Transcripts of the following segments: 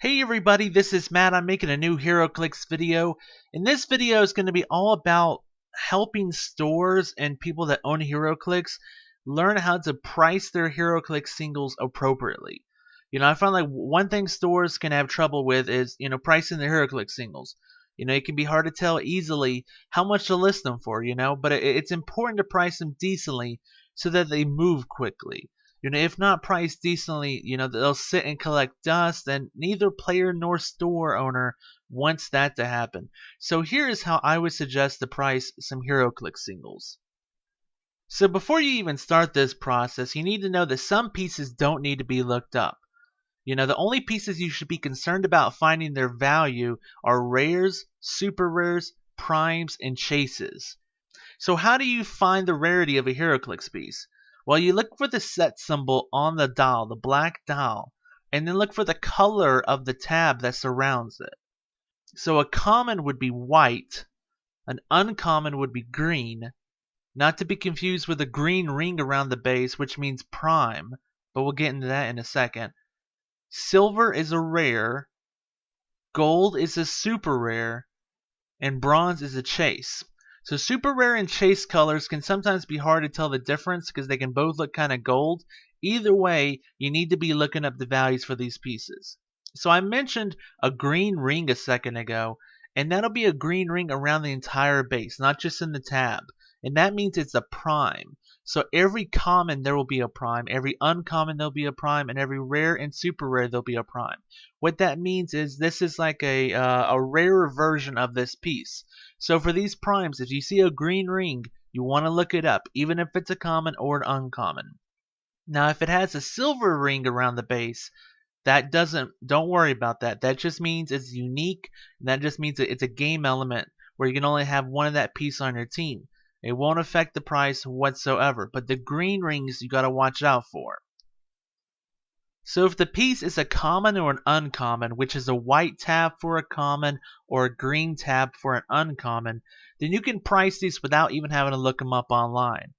Hey everybody, this is Matt. I'm making a new Heroclix video, and this video is going to be all about helping stores and people that own Heroclix learn how to price their Heroclix singles appropriately. I find like one thing stores can have trouble with is, pricing their Heroclix singles. It can be hard to tell easily how much to list them for, but it's important to price them decently so that they move quickly. If not priced decently, they'll sit and collect dust, and neither player nor store owner wants that to happen. So here is how I would suggest to price some Heroclix singles. So before you even start this process, you need to know that some pieces don't need to be looked up. The only pieces you should be concerned about finding their value are rares, super rares, primes, and chases. So how do you find the rarity of a Heroclix piece? Well, you look for the set symbol on the dial, the black dial, and then look for the color of the tab that surrounds it. So a common would be white, an uncommon would be green, not to be confused with a green ring around the base, which means prime, but we'll get into that in a second. Silver is a rare, gold is a super rare, and bronze is a chase. So super rare and chase colors can sometimes be hard to tell the difference because they can both look kind of gold. Either way, you need to be looking up the values for these pieces. So I mentioned a green ring a second ago, and that'll be a green ring around the entire base, not just in the tab. And that means it's a prime. So every common there will be a prime, every uncommon there'll be a prime, and every rare and super rare there'll be a prime. What that means is this is like a rarer version of this piece. So for these primes, if you see a green ring, you want to look it up, even if it's a common or an uncommon. Now, if it has a silver ring around the base, don't worry about that. That just means it's unique, and that just means it's a game element where you can only have one of that piece on your team. It won't affect the price whatsoever, but the green rings you gotta watch out for. So if the piece is a common or an uncommon, which is a white tab for a common or a green tab for an uncommon, then you can price these without even having to look them up online.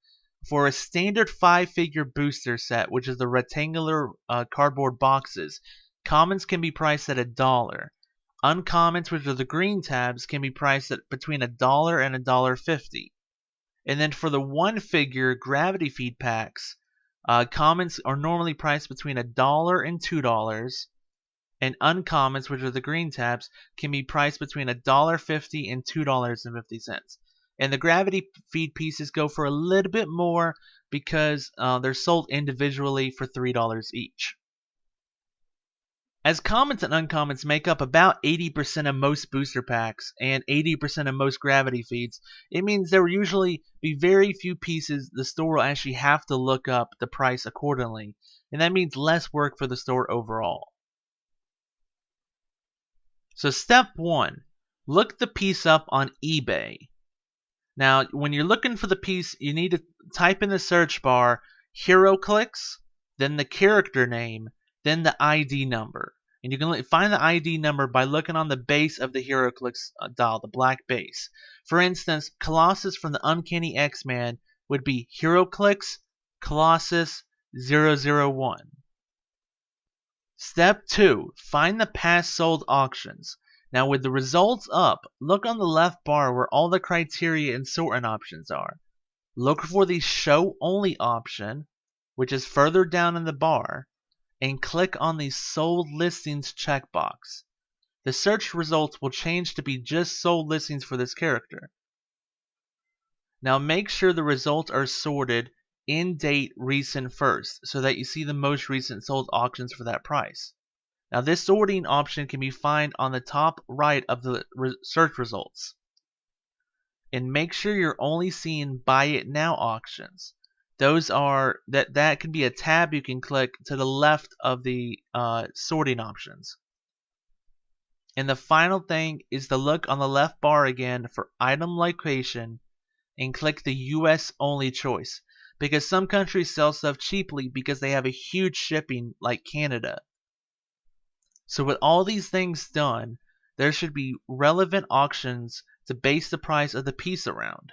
For a standard 5-figure booster set, which is the rectangular cardboard boxes, commons can be priced at $1. Uncommons, which are the green tabs, can be priced at between $1 and $1.50. And then for the 1-figure gravity feed packs, commons are normally priced between $1 and $2, and uncommons, which are the green tabs, can be priced between $1.50 and $2.50. And the gravity feed pieces go for a little bit more because they're sold individually for $3 each. As commons and uncommons make up about 80% of most booster packs and 80% of most gravity feeds, it means there will usually be very few pieces the store will actually have to look up the price accordingly, and that means less work for the store overall. So step 1, look the piece up on eBay. Now, when you're looking for the piece, you need to type in the search bar Heroclix, then the character name, then the ID number. And you can find the ID number by looking on the base of the Heroclix doll, the black base. For instance, Colossus from the Uncanny X-Men would be Heroclix Colossus 001. Step 2. Find the past sold auctions. Now with the results up, look on the left bar where all the criteria and sorting options are. Look for the Show Only option, which is further down in the bar, and click on the Sold Listings checkbox. The search results will change to be just sold listings for this character. Now make sure the results are sorted in date recent first so that you see the most recent sold auctions for that price. Now this sorting option can be found on the top right of the search results. And make sure you're only seeing Buy It Now auctions. Those are that can be a tab you can click to the left of the sorting options. And the final thing is to look on the left bar again for item location and click the US only choice, because some countries sell stuff cheaply because they have a huge shipping, like Canada. So with all these things done, there should be relevant auctions to base the price of the piece around.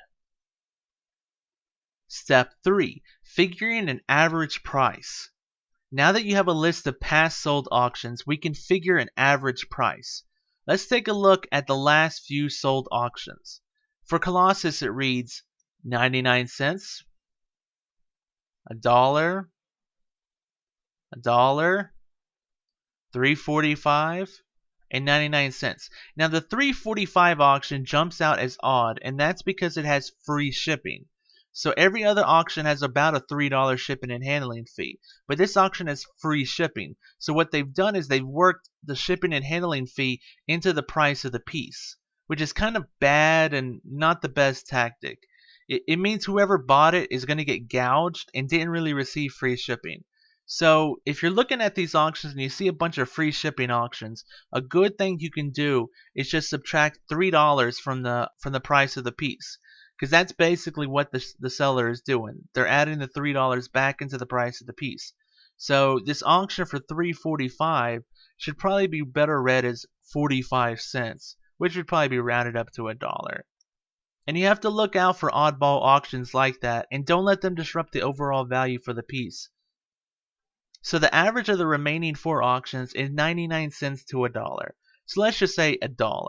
Step 3. Figuring an average price. Now that you have a list of past sold auctions, we can figure an average price. Let's take a look at the last few sold auctions. For Colossus, it reads 99 cents, $1, $1, $3.45, and 99 cents. Now the $3.45 auction jumps out as odd, and that's because it has free shipping. So every other auction has about a $3 shipping and handling fee, but this auction has free shipping. So what they've done is they've worked the shipping and handling fee into the price of the piece, which is kind of bad and not the best tactic. It means whoever bought it is going to get gouged and didn't really receive free shipping. So if you're looking at these auctions and you see a bunch of free shipping auctions, a good thing you can do is just subtract $3 from the price of the piece, because that's basically what the seller is doing. They're adding the $3 back into the price of the piece. So this auction for $3.45 should probably be better read as 45 cents, which would probably be rounded up to $1. And you have to look out for oddball auctions like that, and don't let them disrupt the overall value for the piece. So the average of the remaining 4 auctions is 99 cents to $1. So let's just say $1.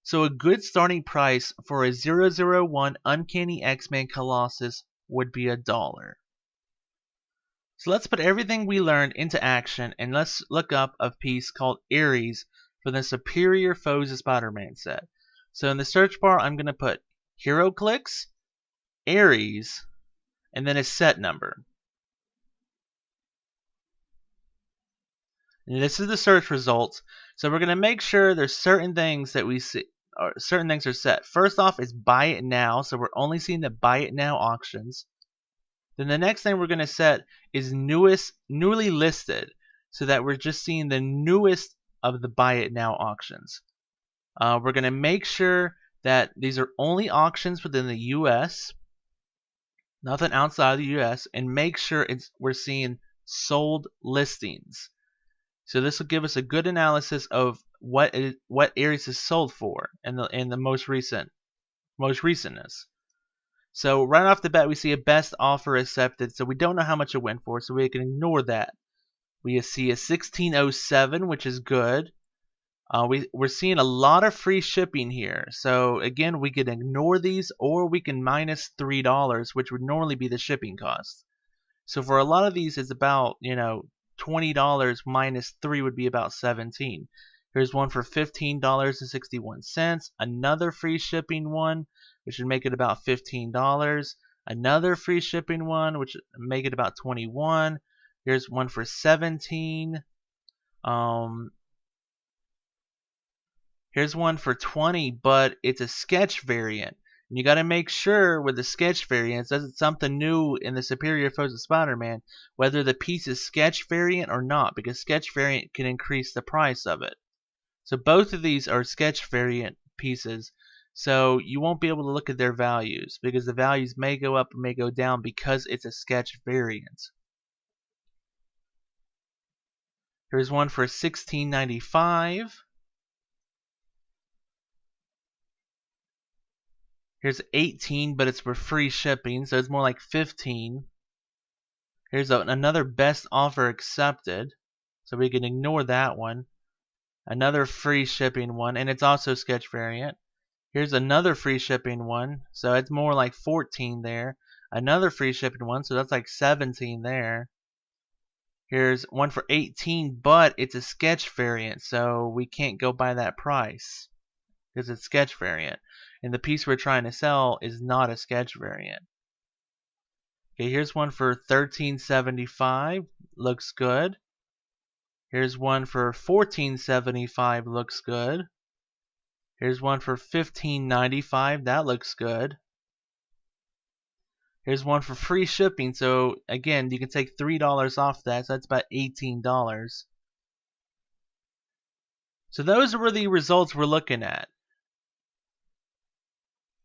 So a good starting price for a 001 Uncanny X-Men Colossus would be $1. So let's put everything we learned into action, and let's look up a piece called Ares for the Superior Foes of Spider-Man set. So in the search bar, I'm going to put Heroclix, Ares, and then a set number. And this is the search results. So we're going to make sure there's certain things that we see, or certain things are set. First off is buy it now, so we're only seeing the buy it now auctions. Then the next thing we're going to set is newly listed, so that we're just seeing the newest of the buy it now auctions. We're going to make sure that these are only auctions within the US, nothing outside of the US, and make sure we're seeing sold listings. So this will give us a good analysis of what Ares is sold for in the most recentness. So right off the bat, we see a best offer accepted. So we don't know how much it went for, so we can ignore that. We see a 1607, which is good. We're seeing a lot of free shipping here. So again, we can ignore these, or we can minus $3, which would normally be the shipping cost. So for a lot of these, it's about, $20 minus 3 would be about 17. Here's one for $15.61. Another free shipping one, which would make it about $15. Another free shipping one, which would make it about 21. Here's one for 17. Here's one for 20, but it's a sketch variant. And you got to make sure with the sketch variants, that's something new in the Superior Foes of Spider-Man, whether the piece is sketch variant or not, because sketch variant can increase the price of it. So both of these are sketch variant pieces, so you won't be able to look at their values, because the values may go up or may go down because it's a sketch variant. Here's one for $16.95. Here's 18, but it's for free shipping, so it's more like 15. Here's another best offer accepted, so we can ignore that one. Another free shipping one, and it's also sketch variant. Here's another free shipping one, so it's more like 14 there. Another free shipping one, so that's like 17 there. Here's one for 18, but it's a sketch variant, so we can't go by that price because it's sketch variant. And the piece we're trying to sell is not a sketch variant. Okay, here's one for $13.75. Looks good. Here's one for $14.75. Looks good. Here's one for $15.95. That looks good. Here's one for free shipping. So again, you can take $3 off that. So that's about $18. So those were the results we're looking at.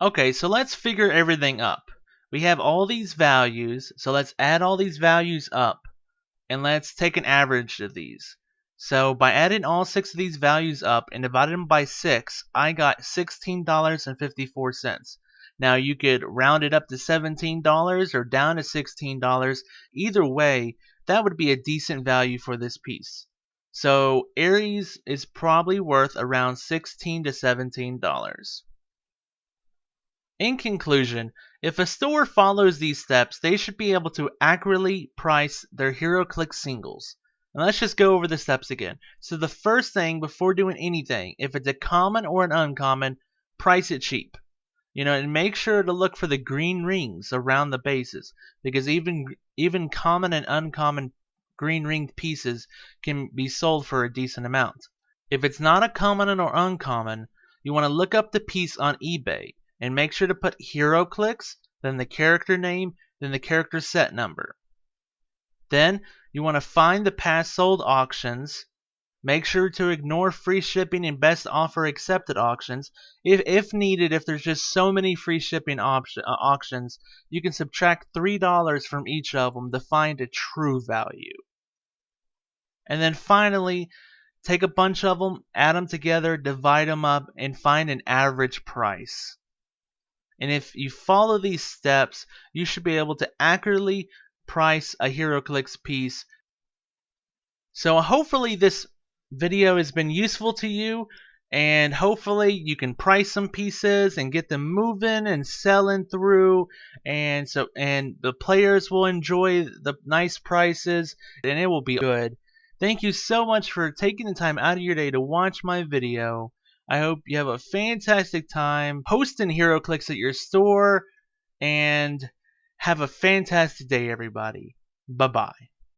Okay, so let's figure everything up. We have all these values, so let's add all these values up, and let's take an average of these. So by adding all 6 of these values up and dividing them by 6, I got $16.54. Now you could round it up to $17 or down to $16. Either way, that would be a decent value for this piece. So Aries is probably worth around $16 to $17. In conclusion, if a store follows these steps, they should be able to accurately price their HeroClix singles. And let's just go over the steps again. So the first thing before doing anything, if it's a common or an uncommon, price it cheap. And make sure to look for the green rings around the bases, because even common and uncommon green ringed pieces can be sold for a decent amount. If it's not a common or uncommon, you want to look up the piece on eBay and make sure to put Heroclix, then the character name, then the character set number. Then you want to find the past sold auctions. Make sure to ignore free shipping and best offer accepted auctions. If needed, if there's just so many free shipping auctions, you can subtract $3 from each of them to find a true value. And then finally, take a bunch of them, add them together, divide them up, and find an average price. And if you follow these steps, you should be able to accurately price a HeroClix piece. So hopefully this video has been useful to you, and hopefully you can price some pieces and get them moving and selling through, and the players will enjoy the nice prices and it will be good. Thank you so much for taking the time out of your day to watch my video. I hope you have a fantastic time posting HeroClix at your store, and have a fantastic day, everybody. Bye-bye.